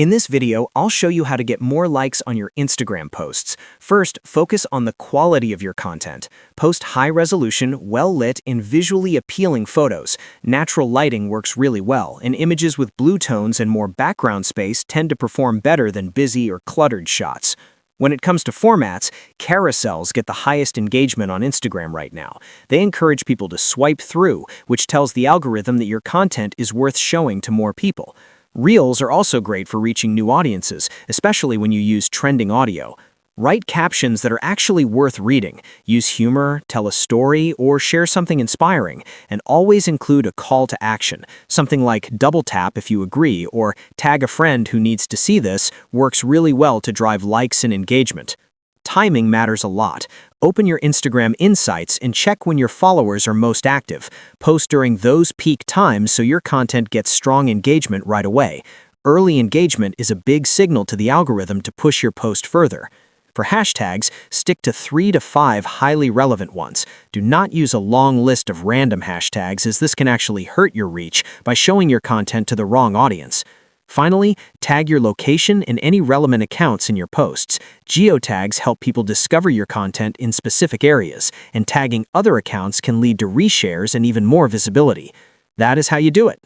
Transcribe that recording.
In this video, I'll show you how to get more likes on your Instagram posts. First, focus on the quality of your content. Post high-resolution, well-lit, and visually appealing photos. Natural lighting works really well, and images with blue tones and more background space tend to perform better than busy or cluttered shots. When it comes to formats, carousels get the highest engagement on Instagram right now. They encourage people to swipe through, which tells the algorithm that your content is worth showing to more people. Reels are also great for reaching new audiences, especially when you use trending audio. Write captions that are actually worth reading. Use humor, tell a story, or share something inspiring, and always include a call to action. Something like double tap if you agree, or tag a friend who needs to see this works really well to drive likes and engagement. Timing matters a lot. Open your Instagram Insights and check when your followers are most active. Post during those peak times so your content gets strong engagement right away. Early engagement is a big signal to the algorithm to push your post further. For hashtags, stick to 3 to 5 highly relevant ones. Do not use a long list of random hashtags, as this can actually hurt your reach by showing your content to the wrong audience. Finally, tag your location and any relevant accounts in your posts. Geotags help people discover your content in specific areas, and tagging other accounts can lead to reshares and even more visibility. That is how you do it.